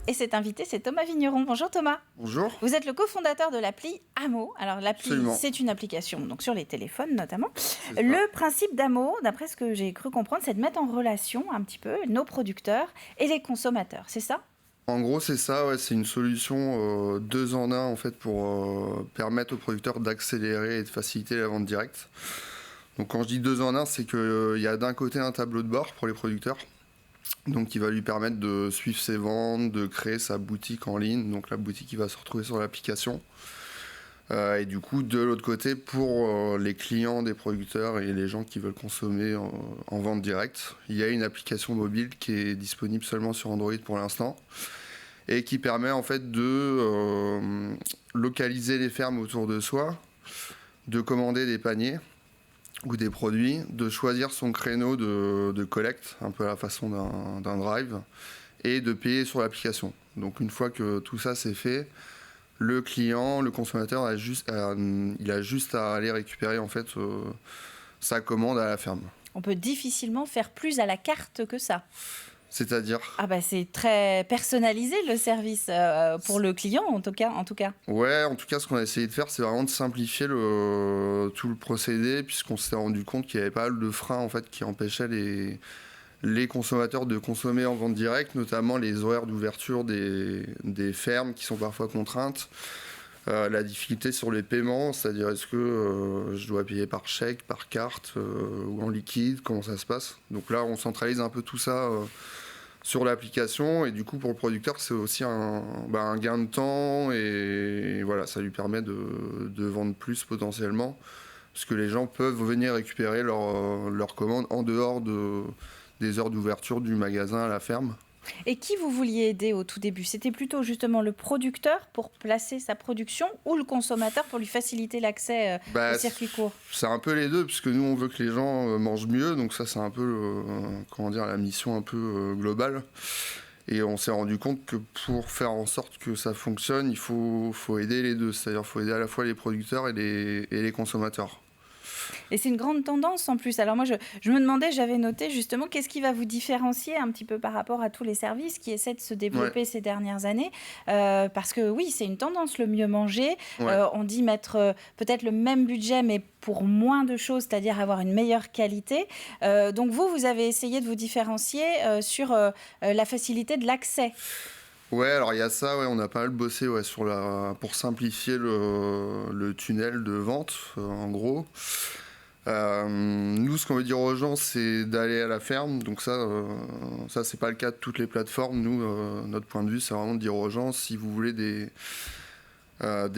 Et cet invité, c'est Thomas Vigneron. Bonjour Thomas. Bonjour. Vous êtes le cofondateur de l'appli Amo. Alors l'appli, Absolument. c'est une application donc sur les téléphones notamment. C'est ça. Le principe d'Amo, d'après ce que j'ai cru comprendre, c'est de mettre en relation un petit peu nos producteurs et les consommateurs. C'est ça ? En gros, c'est ça, ouais, c'est une solution 2 en 1 en fait pour permettre aux producteurs d'accélérer et de faciliter la vente directe. Donc quand je dis 2 en 1, c'est qu'il y a d'un côté un tableau de bord pour les producteurs, donc qui va lui permettre de suivre ses ventes, de créer sa boutique en ligne, donc la boutique qui va se retrouver sur l'application. Et du coup, de l'autre côté, pour les clients des producteurs et les gens qui veulent consommer en vente directe, il y a une application mobile qui est disponible seulement sur Android pour l'instant et qui permet en fait de localiser les fermes autour de soi, de commander des paniers ou des produits, de choisir son créneau de collecte, un peu à la façon d'un drive, et de payer sur l'application. Donc une fois que tout ça c'est fait, le client, le consommateur, il a juste à aller récupérer en fait sa commande à la ferme. On peut difficilement faire plus à la carte que ça. C'est-à-dire ? Ah bah c'est très personnalisé le service pour le client en tout cas. Ouais, en tout cas ce qu'on a essayé de faire c'est vraiment de simplifier tout le procédé puisqu'on s'est rendu compte qu'il y avait pas mal de freins en fait qui empêchaient les consommateurs de consommer en vente directe, notamment les horaires d'ouverture des fermes qui sont parfois contraintes, la difficulté sur les paiements, c'est-à-dire est-ce que je dois payer par chèque, par carte ou en liquide, comment ça se passe. Donc là on centralise un peu tout ça sur l'application et du coup pour le producteur c'est aussi un gain de temps et voilà, ça lui permet de vendre plus potentiellement parce que les gens peuvent venir récupérer leur commande en dehors des heures d'ouverture du magasin à la ferme. Et qui vous vouliez aider au tout début ? C'était plutôt justement le producteur pour placer sa production ou le consommateur pour lui faciliter l'accès au circuit court ? C'est un peu les deux, puisque nous on veut que les gens mangent mieux, donc ça c'est un peu la mission un peu globale. Et on s'est rendu compte que pour faire en sorte que ça fonctionne, il faut aider les deux, c'est-à-dire qu'il faut aider à la fois les producteurs et les consommateurs. Et c'est une grande tendance en plus. Alors moi, je me demandais, j'avais noté justement, qu'est-ce qui va vous différencier un petit peu par rapport à tous les services qui essaient de se développer ces dernières années parce que oui, c'est une tendance, le mieux manger. Ouais. On dit mettre peut-être le même budget, mais pour moins de choses, c'est-à-dire avoir une meilleure qualité. Donc vous avez essayé de vous différencier sur la facilité de l'accès. Ouais, alors il y a ça, on a pas mal bossé pour simplifier le tunnel de vente, en gros. Nous, ce qu'on veut dire aux gens, c'est d'aller à la ferme. Donc ça c'est pas le cas de toutes les plateformes. Nous, notre point de vue, c'est vraiment de dire aux gens, si vous voulez des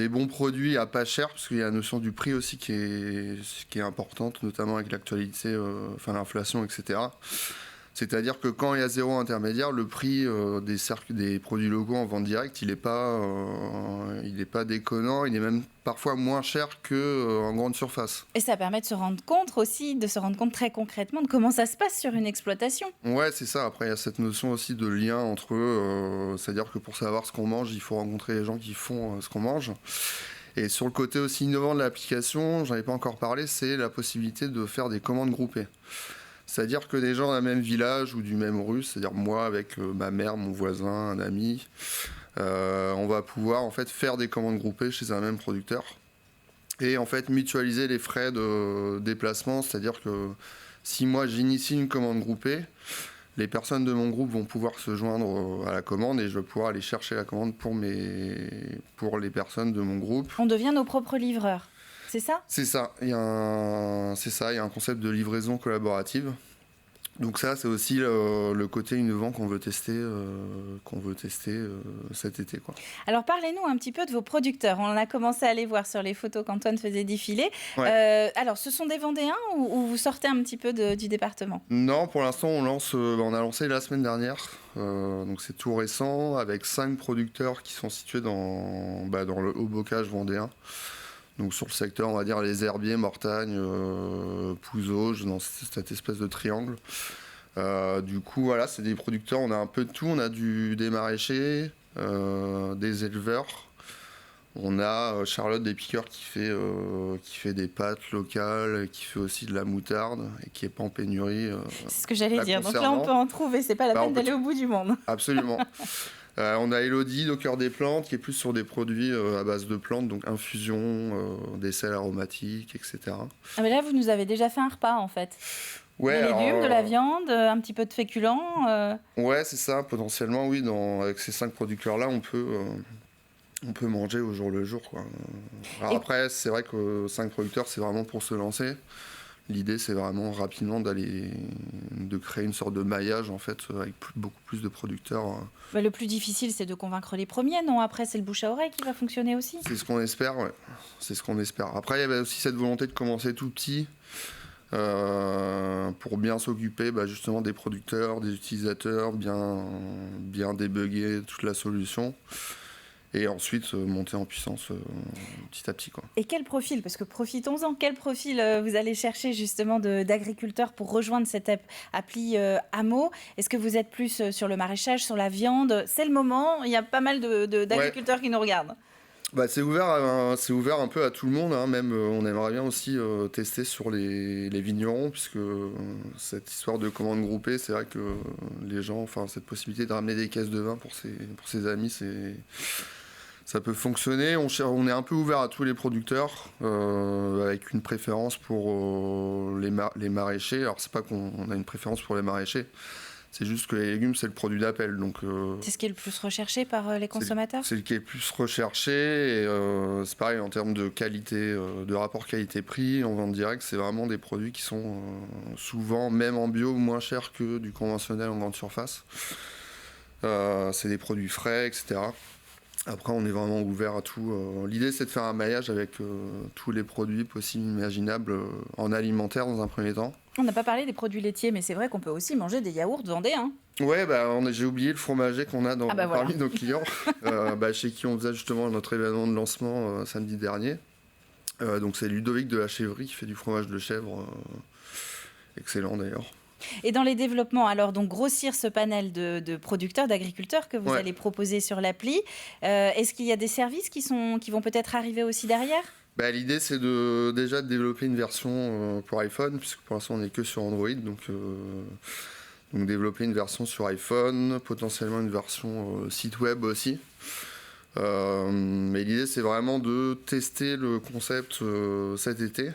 bons produits à pas cher, parce qu'il y a la notion du prix aussi qui est importante, notamment avec l'actualité, l'inflation, etc. C'est-à-dire que quand il y a zéro intermédiaire, le prix des produits locaux en vente directe, il n'est pas déconnant, il est même parfois moins cher qu'en grande surface. Et ça permet de se rendre compte très concrètement de comment ça se passe sur une exploitation. Ouais, c'est ça. Après, il y a cette notion aussi de lien entre eux. C'est-à-dire que pour savoir ce qu'on mange, il faut rencontrer les gens qui font ce qu'on mange. Et sur le côté aussi innovant de l'application, j'en ai pas encore parlé, c'est la possibilité de faire des commandes groupées. C'est-à-dire que des gens d'un même village ou du même rue, c'est-à-dire moi avec ma mère, mon voisin, un ami, on va pouvoir en fait faire des commandes groupées chez un même producteur et en fait mutualiser les frais de déplacement. C'est-à-dire que si moi j'initie une commande groupée, les personnes de mon groupe vont pouvoir se joindre à la commande et je vais pouvoir aller chercher la commande pour les personnes de mon groupe. On devient nos propres livreurs. C'est ça ? C'est ça. Il y a un concept de livraison collaborative. Donc ça, c'est aussi le côté innovant qu'on veut tester cet été, quoi. Alors parlez-nous un petit peu de vos producteurs. On a commencé à les voir sur les photos qu'Antoine faisait défiler. Ouais. Alors, ce sont des Vendéens ou vous sortez un petit peu du département ? Non, pour l'instant, on a lancé la semaine dernière. Donc c'est tout récent, avec 5 producteurs qui sont situés dans le Haut-Bocage vendéen. Donc sur le secteur, on va dire les Herbiers, Mortagne, Pouzauges, dans cette espèce de triangle. Du coup, voilà, c'est des producteurs, on a un peu de tout. On a des maraîchers, des éleveurs, On a Charlotte des Piqueurs qui fait des pâtes locales, qui fait aussi de la moutarde et qui n'est pas en pénurie. C'est ce que j'allais dire. Donc là, on peut en trouver. C'est pas la peine d'aller au bout du monde. Absolument. On a Elodie au cœur des plantes qui est plus sur des produits à base de plantes, donc infusion, des sels aromatiques, etc. Ah mais là, vous nous avez déjà fait un repas en fait. Ouais, des légumes, de la viande, un petit peu de féculents. Ouais, c'est ça. Potentiellement, oui. Avec ces 5 producteurs-là, on peut manger au jour le jour, quoi. Alors après, c'est vrai que 5 producteurs, c'est vraiment pour se lancer. L'idée, c'est vraiment rapidement de créer une sorte de maillage, en fait, avec beaucoup plus de producteurs. Bah, le plus difficile, c'est de convaincre les premiers, non? Après, c'est le bouche à oreille qui va fonctionner aussi. C'est ce qu'on espère, ouais. C'est ce qu'on espère. Après, il y avait aussi cette volonté de commencer tout petit, pour bien s'occuper justement des producteurs, des utilisateurs, bien débugger toute la solution. Et ensuite monter en puissance petit à petit, quoi. Et quel profil, parce que profitons-en, quel profil vous allez chercher justement d'agriculteurs pour rejoindre cette appli Amo? Est-ce que vous êtes plus sur le maraîchage, sur la viande? C'est le moment, il y a pas mal d'agriculteurs qui nous regardent. C'est ouvert un peu à tout le monde, hein. Même on aimerait bien aussi tester sur les vignerons, puisque cette histoire de commande groupée, c'est vrai que les gens, cette possibilité de ramener des caisses de vin pour ses amis, ça peut fonctionner. On est un peu ouvert à tous les producteurs, avec une préférence pour les maraîchers. Alors c'est pas qu'on a une préférence pour les maraîchers, c'est juste que les légumes, c'est le produit d'appel. C'est ce qui est le plus recherché par les consommateurs? C'est le qui est le plus recherché. Et c'est pareil, en termes de qualité, de rapport qualité-prix, en vente directe, c'est vraiment des produits qui sont souvent, même en bio, moins chers que du conventionnel en grande surface. C'est des produits frais, etc. Après, on est vraiment ouvert à tout. L'idée, c'est de faire un maillage avec tous les produits possibles, imaginables, en alimentaire dans un premier temps. On n'a pas parlé des produits laitiers, mais c'est vrai qu'on peut aussi manger des yaourts vendéens. Ouais, j'ai oublié le fromager qu'on a parmi nos clients, chez qui on faisait justement notre événement de lancement samedi dernier. Donc c'est Ludovic de la Chèvrerie qui fait du fromage de chèvre, excellent d'ailleurs. Et dans les développements, alors donc grossir ce panel de producteurs, d'agriculteurs que vous allez proposer sur l'appli, est-ce qu'il y a des services qui vont peut-être arriver aussi derrière? L'idée, c'est déjà de développer une version pour iPhone, puisque pour l'instant on n'est que sur Android, donc développer une version sur iPhone, potentiellement une version site web aussi. Mais l'idée, c'est vraiment de tester le concept cet été,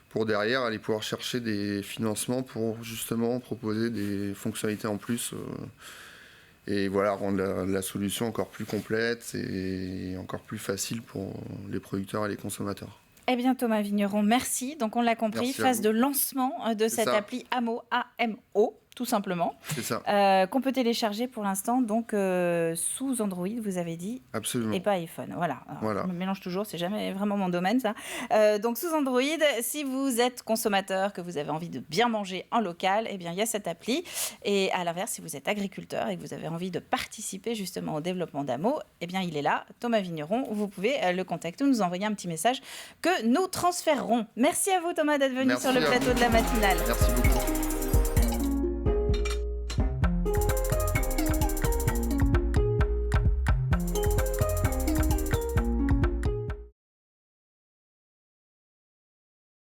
pour derrière aller pouvoir chercher des financements pour justement proposer des fonctionnalités en plus et rendre la solution encore plus complète et encore plus facile pour les producteurs et les consommateurs. Eh bien Thomas Vigneron, merci. Donc on l'a compris, phase de lancement de cette appli Amo, A-M-O, tout simplement. C'est ça. Qu'on peut télécharger pour l'instant, donc sous Android, vous avez dit. Absolument. Et pas iPhone. Voilà. Je me mélange toujours, c'est jamais vraiment mon domaine, ça. Donc sous Android, si vous êtes consommateur, que vous avez envie de bien manger en local, eh bien il y a cette appli. Et à l'inverse, si vous êtes agriculteur et que vous avez envie de participer justement au développement d'Amo, eh bien il est là, Thomas Vigneron. Vous pouvez le contacter ou nous envoyer un petit message que nous transférerons. Merci à vous Thomas d'être venu sur le plateau de la matinale. Merci beaucoup.